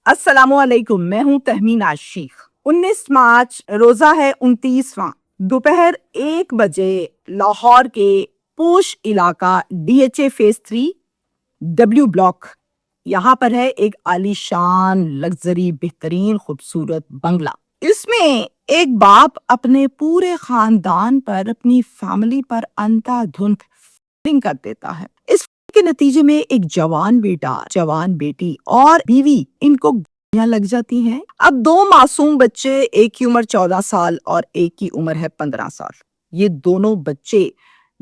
السلام علیکم، میں ہوں تہمین عاشق۔ 19 مارچ روزہ ہے 29واں۔ دوپہر 1 بجے لاہور کے پوش علاقہ DHA فیز 3 W بلاک، یہاں پر ہے ایک عالی شان لگژری بہترین خوبصورت بنگلہ۔ اس میں ایک باپ اپنے پورے خاندان پر، اپنی فیملی پر اندھا دھند فائرنگ کر دیتا ہے۔ اس کے نتیجے میں ایک جوان بیٹا، جوان بیٹی اور بیوی ان کو گولیاں لگ جاتی ہیں۔ اب 2 معصوم بچے، ایک کی عمر 14 سال اور ایک کی عمر ہے 15 سال۔ یہ دونوں بچے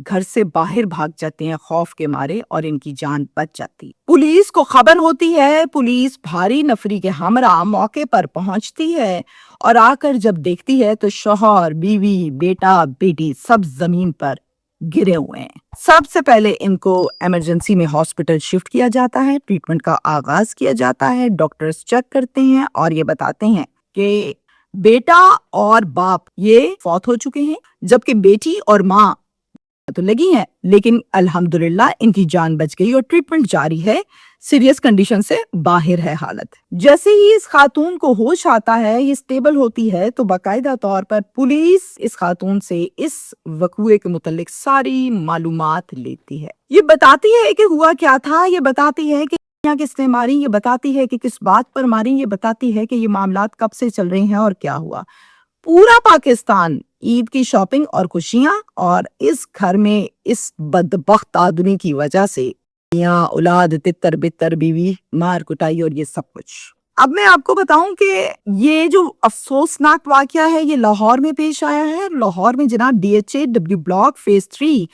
گھر سے باہر بھاگ جاتے ہیں خوف کے مارے اور ان کی جان بچ جاتی۔ پولیس کو خبر ہوتی ہے، پولیس بھاری نفری کے ہمراہ موقع پر پہنچتی ہے اور آ کر جب دیکھتی ہے تو شوہر، بیوی، بیٹا، بیٹی سب زمین پر گرے ہوئے ہیں۔ سب سے پہلے ان کو ایمرجنسی میں ہاسپٹل شفٹ کیا جاتا ہے، ٹریٹمنٹ کا آغاز کیا جاتا ہے۔ ڈاکٹرز چیک کرتے ہیں اور یہ بتاتے ہیں کہ بیٹا اور باپ یہ فوت ہو چکے ہیں، جبکہ بیٹی اور ماں تو لگی ہیں، لیکن الحمدللہ ان کی جان بچ گئی اور ٹریٹمنٹ جاری ہے، سیریس کنڈیشن سے باہر ہے حالت۔ جیسے ہی اس خاتون کو ہوش آتا ہے، یہ سٹیبل ہوتی ہے، تو باقاعدہ طور پر پولیس اس خاتون سے اس وقوعے کے متعلق ساری معلومات لیتی ہے۔ یہ بتاتی ہے کہ ہوا کیا تھا، یہ بتاتی ہے کہ کس نے ماری، یہ بتاتی ہے کہ کس بات پر ماری، یہ بتاتی ہے کہ یہ معاملات کب سے چل رہے ہیں اور کیا ہوا۔ پورا پاکستان عید کی شاپنگ اور خوشیاں، اور اس گھر میں اس بدبخت آدمی کی وجہ سے میاں، اولاد، تتر بتر، بیوی، مار کٹائی اور یہ سب کچھ۔ اب میں آپ کو بتاؤں کہ یہ جو افسوسناک واقعہ ہے یہ لاہور میں پیش آیا ہے۔ لاہور میں جناب DHA W بلاک فیز 3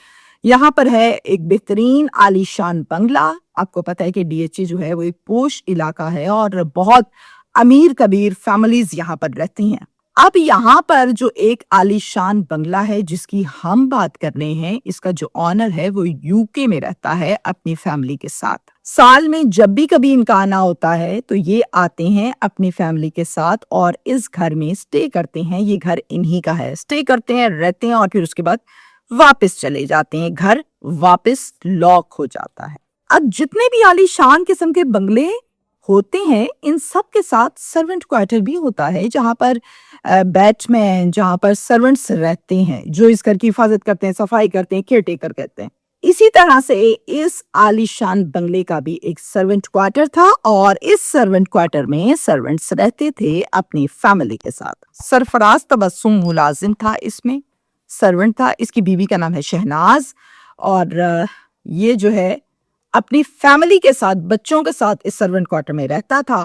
یہاں پر ہے ایک بہترین عالی شان بنگلہ۔ آپ کو پتہ ہے کہ DHA جو ہے وہ ایک پوش علاقہ ہے اور بہت امیر کبیر فیملیز یہاں پر رہتی ہیں۔ اب یہاں پر جو ایک عالی شان بنگلہ ہے جس کی ہم بات کر رہے ہیں، اس کا جو آنر ہے وہ UK میں رہتا ہے اپنی فیملی کے ساتھ۔ سال میں جب بھی کبھی ان کا آنا ہوتا ہے تو یہ آتے ہیں اپنی فیملی کے ساتھ اور اس گھر میں سٹے کرتے ہیں۔ یہ گھر انہی کا ہے، سٹے کرتے ہیں، رہتے ہیں اور پھر اس کے بعد واپس چلے جاتے ہیں، گھر واپس لاک ہو جاتا ہے۔ اب جتنے بھی عالی شان قسم کے بنگلے ہوتے ہیں ان سب کے ساتھ سرونٹ کوارٹر بھی ہوتا ہے، جہاں پر بیٹ مین، جہاں پر سرونٹس رہتے ہیں جو اس گھر کی حفاظت کرتے ہیں، صفائی کرتے ہیں، کیئر ٹیکر کہتے ہیں۔ اسی طرح سے اس عالی شان بنگلے کا بھی ایک سرونٹ کوارٹر تھا اور اس سرونٹ کوارٹر میں سرونٹس رہتے تھے اپنی فیملی کے ساتھ۔ سرفراز تبسم ملازم تھا، اس میں سرونٹ تھا، اس کی بیوی کا نام ہے شہناز، اور یہ جو ہے اپنی فیملی کے ساتھ، بچوں کے ساتھ اس سرونٹ کوارٹر میں رہتا تھا۔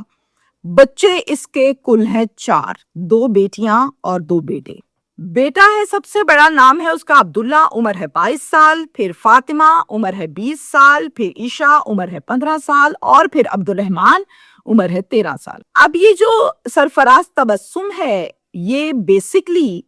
بچے اس کے کل ہیں 4، 2 بیٹیاں اور 2 بیٹے۔ بیٹا ہے سب سے بڑا، نام ہے اس کا عبداللہ، عمر ہے 22 سال، پھر فاطمہ عمر ہے 20 سال، پھر عشاء عمر ہے 15 سال اور پھر عبدالرحمن عمر ہے 13 سال۔ اب یہ جو سرفراز تبسم ہے یہ بیسکلی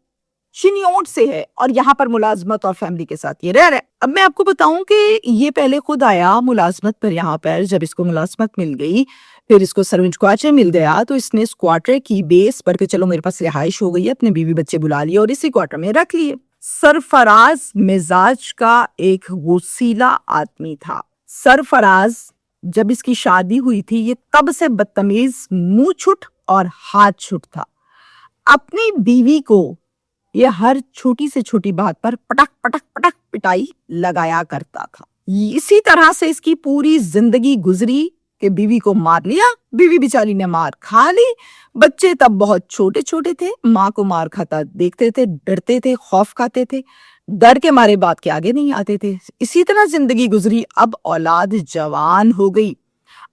چنیوٹ سے ہے اور یہاں پر ملازمت اور فیملی کے ساتھ یہ رہ رہا ہے۔ اب میں آپ کو بتاؤں کہ یہ پہلے خود آیا ملازمت پر یہاں پر، جب اس کو ملازمت مل گئی، پھر اس کو سرونٹ کوارٹر مل گیا تو اس نے اس کوارٹر کی بیس پر کہ چلو میرے پاس رہائش ہو گئی ہے، اپنے بیوی بچے بلا لیے اور اسی کوارٹر میں رکھ لیے۔ سرفراز مزاج کا ایک غصیلا آدمی تھا۔ سرفراز جب اس کی شادی ہوئی تھی یہ تب سے بدتمیز، منہ چھٹ اور ہاتھ چھٹ تھا۔ اپنی بیوی کو یہ ہر چھوٹی سے چھوٹی بات پر پٹک پٹک پٹک پٹائی لگایا کرتا تھا۔ اسی طرح سے اس کی پوری زندگی گزری کہ بیوی کو مار لیا، بیوی بیچاری نے مار کھا لی۔ بچے تب بہت چھوٹے چھوٹے تھے، ماں کو مار کھاتا دیکھتے تھے، ڈرتے تھے، خوف کھاتے تھے، ڈر کے مارے بات کے آگے نہیں آتے تھے۔ اسی طرح زندگی گزری۔ اب اولاد جوان ہو گئی،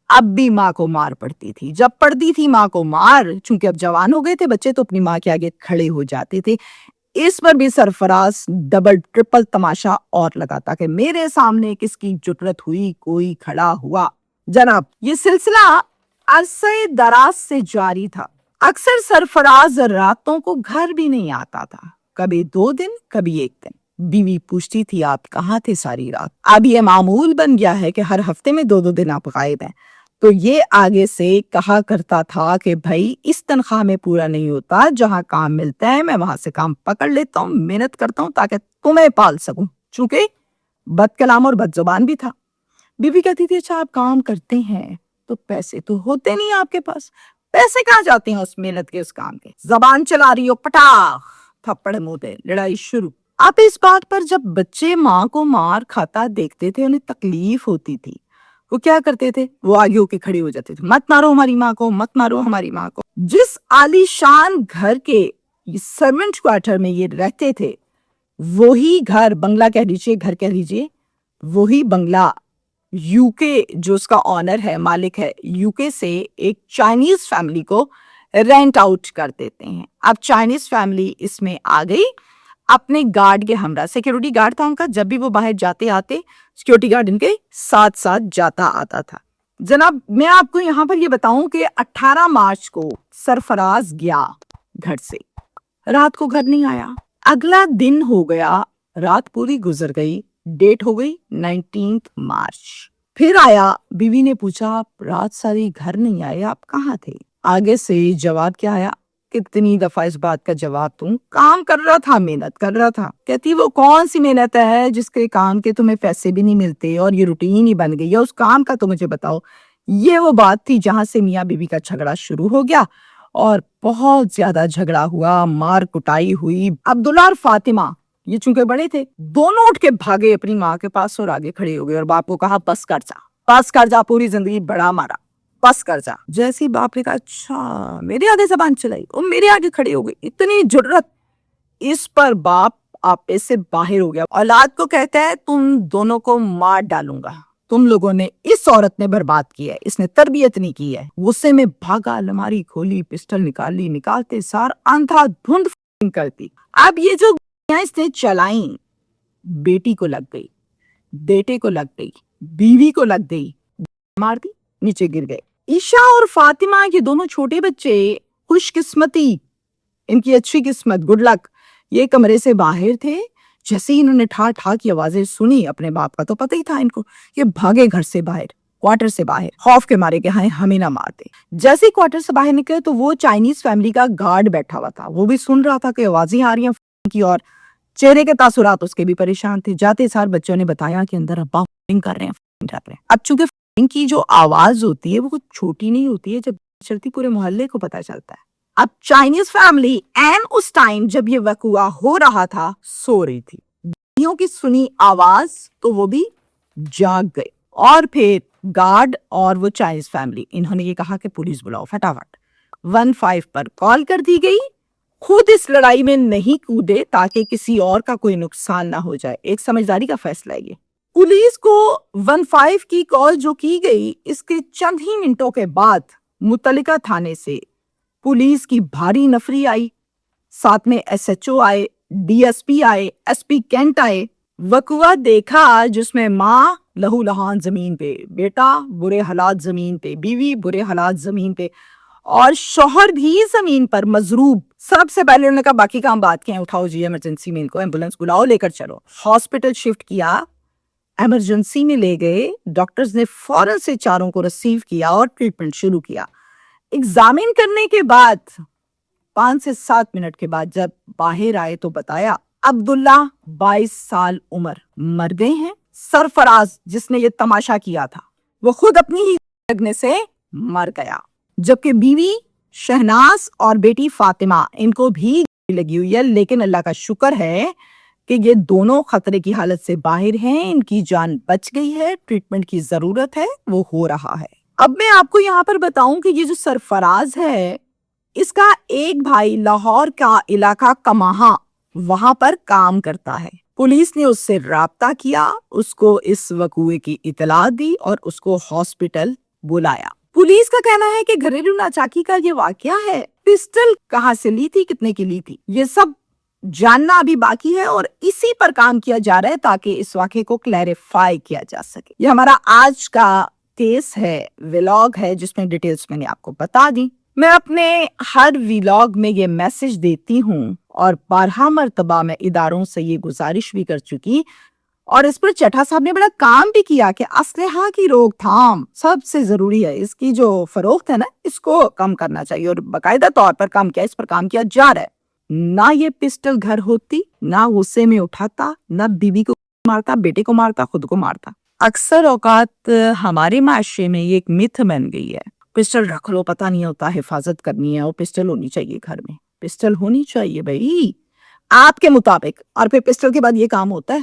اب بھی ماں کو مار پڑتی تھی۔ جب پڑتی تھی ماں کو مار، چونکہ اب جوان ہو گئے تھے بچے تو اپنی ماں کے آگے کھڑے ہو جاتے تھے۔ اس پر بھی سرفراز ڈبل ٹرپل تماشا اور لگاتا کہ میرے سامنے کس کی جرأت ہوئی کوئی کھڑا ہوا۔ جناب یہ سلسلہ عرصہ دراز سے جاری تھا۔ اکثر سرفراز راتوں کو گھر بھی نہیں آتا تھا، کبھی 2 دن، کبھی 1 دن۔ بیوی پوچھتی تھی آپ کہاں تھے ساری رات؟ اب یہ معمول بن گیا ہے کہ ہر ہفتے میں 2 دن آپ غائب ہیں، تو یہ آگے سے کہا کرتا تھا کہ بھائی اس تنخواہ میں پورا نہیں ہوتا، جہاں کام ملتا ہے میں وہاں سے کام پکڑ لیتا ہوں، محنت کرتا ہوں تاکہ تمہیں پال سکوں، چونکہ بد کلام اور بد زبان بھی تھا۔ بیوی کہتی تھی اچھا آپ کام کرتے ہیں تو پیسے تو ہوتے نہیں آپ کے پاس، پیسے کہاں جاتے ہیں اس محنت کے اس کام کے؟ زبان چلا رہی ہو، پٹاخ تھپڑ منہ پہ، لڑائی شروع۔ اب اس بات پر جب بچے ماں کو مار کھاتا دیکھتے تھے، انہیں تکلیف ہوتی تھی، وہ کیا کرتے تھے؟ وہ آگے ہو کے کھڑے ہو جاتے تھے، مت مارو ہماری ماں کو، مت مارو ہماری ماں کو۔ جس عالی شان گھر کے سرونٹ کوارٹر میں یہ رہتے تھے، وہی گھر، بنگلہ کہہ لیجیے، گھر کہہ لیجیے، وہی بنگلہ یو کے جو اس کا آنر ہے، مالک ہے، یو کے سے ایک چائنیز فیملی کو رینٹ آؤٹ کر دیتے ہیں۔ اب چائنیز فیملی اس میں آ گئی اپنے گارڈ کے ہمراہ، سیکیورٹی گارڈ تھا ان کا، جب بھی وہ باہر جاتے آتے سیکیورٹی گارڈ ان کے ساتھ ساتھ جاتا آتا تھا۔ جناب میں آپ کو یہاں پر یہ بتاؤں کہ 18 مارچ کو سرفراز گیا گھر سے، رات کو گھر نہیں آیا، اگلا دن ہو گیا، رات پوری گزر گئی، ڈیٹ ہو گئی 19 مارچ، پھر آیا، بیوی نے پوچھا آپ رات ساری گھر نہیں آئے، آپ کہاں تھے؟ آگے سے جواب کیا آیا؟ کتنی دفعہ اس بات کا جواب دوں، کام کر رہا تھا، محنت کر رہا تھا۔ کہتی وہ کون سی محنت ہے جس کے کام کے تمہیں پیسے بھی نہیں ملتے اور یہ روٹین ہی بن گئی ہے، اس کام کا تو مجھے بتاؤ۔ یہ وہ بات تھی جہاں سے میاں بیوی کا جھگڑا شروع ہو گیا اور بہت زیادہ جھگڑا ہوا، مار کٹائی ہوئی۔ عبداللہ اور فاطمہ یہ چونکہ بڑے تھے، دونوں اٹھ کے بھاگے اپنی ماں کے پاس اور آگے کھڑے ہو گئے اور باپ کو کہا بس کر جا، بس کر جا، پوری زندگی بڑا مارا، بس کر جا۔ جیسے باپ نے کہا اچھا، میرے آگے زبان چلائی، وہ میرے آگے کھڑے ہو گئے، اتنی جرت، اس پر باپ آپے سے باہر ہو گیا۔ اولاد کو کہتا ہے تم دونوں کو مار ڈالوں گا، تم لوگوں نے، اس عورت نے برباد کی ہے، اس نے تربیت نہیں کی ہے۔ غصے میں بھاگا، الماری کھولی، پسٹل نکالی، نکالتے سار اندھا دھند کرتی۔ اب یہ جو اس نے چلائیں، بیٹی کو لگ گئی، بیٹے کو لگ گئی، بیوی کو لگ گئی، مار دی، نیچے گر گئے۔ عائشہ اور فاطمہ یہ دونوں چھوٹے بچے، خوش قسمتی، ان کی اچھی قسمت، گڈ لک، یہ کمرے سے باہر تھے، جیسے ہی انہوں نے ٹھا ٹھا کی آوازیں سنی، اپنے باپ کا تو پتہ ہی تھا ان کو، یہ بھاگے گھر سے باہر، کوارٹر سے باہر، خوف کے مارے کہ ہمیں نہ مار دے۔ جیسے ہی کوارٹر سے باہر نکلے تو وہ چائنیز فیملی کا گارڈ بیٹھا ہوا تھا، وہ بھی سن رہا تھا کہ آوازیں آ رہی ہیں کی، اور چہرے کے تاثرات اس کے بھی پریشان تھے۔ جاتے سار بچوں نے بتایا کہ اندر ابا فائرنگ کر رہے ہیں۔ اب چونکہ فائرنگ کی جو آواز ہوتی ہے وہ کچھ چھوٹی نہیں ہوتی ہے، جب چلتی پورے محلے کو پتا چلتا ہے۔ اب چائنیز فیملی اس ٹائم جب یہ وقوع ہو رہا تھا سو رہی تھی، بیویوں کی سنی آواز تو وہ بھی جاگ گئے، اور پھر گارڈ اور وہ چائنیز فیملی انہوں نے یہ کہا کہ پولیس بلاؤ فٹافٹ۔ 15 پر کال کر دی گئی، خود اس لڑائی میں نہیں کودے تاکہ کسی اور کا کوئی نقصان نہ ہو جائے، ایک سمجھداری کا فیصلہ ہے یہ۔ پولیس کو 15 کی کال جو کی گئی، اس کے چند ہی منٹوں کے بعد متعلقہ تھانے سے پولیس کی بھاری نفری آئی، ساتھ میں SHO آئے، DSP آئے، SP کینٹ آئے۔ وقوع دیکھا جس میں ماں لہو لہان زمین پہ، بیٹا برے حالات زمین پہ، بیوی برے حالات زمین پہ، اور شوہر بھی زمین پر مضروب۔ سب سے پہلے انہوں نے کہا باقی کام بات کے ہیں، اٹھاؤ جی ایمرجنسی میں ان کو، ایمبولینس بلاؤ، لے کر چلو۔ ہاسپٹل شفٹ کیا، ایمرجنسی میں لے گئے، ڈاکٹرز نے فوراً سے چاروں کو ریسیو کیا اور ٹریٹمنٹ شروع کیا۔ ایگزامن کرنے کے بعد 5 سے 7 منٹ کے بعد جب باہر آئے تو بتایا عبداللہ 22 سال عمر مر گئے ہیں۔ سرفراز جس نے یہ تماشا کیا تھا وہ خود اپنی ہی لگنے سے مر گیا، جبکہ بیوی شہناز اور بیٹی فاطمہ ان کو بھی لگی ہوئی ہے، لیکن اللہ کا شکر ہے کہ یہ دونوں خطرے کی حالت سے باہر ہیں، ان کی جان بچ گئی ہے، ٹریٹمنٹ کی ضرورت ہے، وہ ہو رہا ہے۔ اب میں آپ کو یہاں پر بتاؤں کہ یہ جو سرفراز ہے، اس کا ایک بھائی لاہور کا علاقہ کماہاں وہاں پر کام کرتا ہے۔ پولیس نے اس سے رابطہ کیا، اس کو اس وقوعے کی اطلاع دی اور اس کو ہاسپٹل بلایا۔ پولیس کا کہنا ہے کہ گھریلو ناچاکی کا یہ واقعہ ہے، پسٹل کہاں سے لی تھی، کتنے کی لی تھی، یہ سب جاننا ابھی باقی ہے، اور اسی پر کام کیا جا رہا ہے تاکہ اس واقعے کو کلیریفائی کیا جا سکے۔ یہ ہمارا آج کا کیس ہے، ویلاگ ہے، جس میں ڈیٹیلز میں نے آپ کو بتا دی۔ میں اپنے ہر ویلاگ میں یہ میسج دیتی ہوں اور بارہا مرتبہ میں اداروں سے یہ گزارش بھی کر چکی، اور اس پر چٹھا صاحب نے بڑا کام بھی کیا کہ اسلحہ کی روک تھام سب سے ضروری ہے، اس کی جو فروخت ہے نا، اس کو کم کرنا چاہیے، اور باقاعدہ طور پر کام کیا، اس پر کام کیا جا رہا ہے۔ نہ یہ پسٹل گھر ہوتی، نہ غصے میں اٹھاتا، نہ بیوی کو مارتا، بیٹے کو مارتا، خود کو مارتا۔ اکثر اوقات ہمارے معاشرے میں یہ ایک متھ بن گئی ہے، پسٹل رکھ لو، پتہ نہیں ہوتا حفاظت کرنی ہے، اور پسٹل ہونی چاہیے گھر میں، پسٹل ہونی چاہیے بھائی آپ کے مطابق. اور پھر پسٹل کے بعد یہ کام ہوتا ہے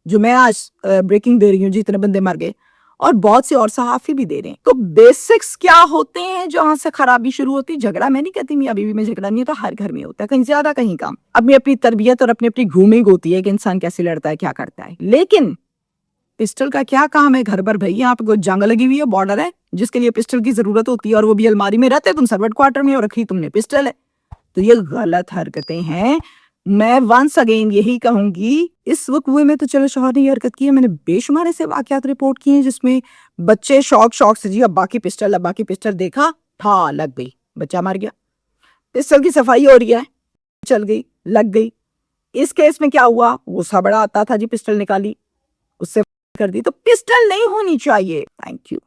جو میں آج بریکنگ دے رہی ہوں، جتنے بندے مر گئے اور بہت سے اور صحافی بھی دے رہے ہیں. تو بیسکس کیا ہوتے ہیں جہاں سے خرابی شروع ہوتی؟ جھگڑا میں نہیں کہتی میاں بیوی میں جھگڑا نہیں ہوتا، ہر گھر میں ہوتا ہے، کہیں زیادہ کہیں کم. اپنی اپنی تربیت اور اپنی اپنی گرومنگ ہوتی ہے کہ انسان کیسے لڑتا ہے، کیا کرتا ہے. لیکن پسٹل کا کیا کام ہے گھر پر بھائی؟ یہاں پہ کوئی جنگ لگی ہوئی ہے، بارڈر ہے جس کے لیے پسٹل کی ضرورت ہوتی ہے، اور وہ بھی الماری میں رہتے تم سروٹ کوارٹر میں اور رکھی تم نے پسٹل ہے. تو یہ غلط حرکتیں ہیں. میں ونس اگین یہی کہوں گی، اس وقوع میں تو چلو شوہر نے یہ حرکت کی ہے، میں نے بے شمار ایسے واقعات رپورٹ کیے ہیں جس میں بچے شوق سے جی ابا کی پسٹل دیکھا، تھا لگ گئی، بچہ مر گیا. پسٹل کی صفائی ہو رہی ہے، چل گئی، لگ گئی. اس کیس میں کیا ہوا؟ غصہ بڑا آتا تھا جی، پسٹل نکالی، اس سے کر دی. تو پسٹل نہیں ہونی چاہیے. Thank you.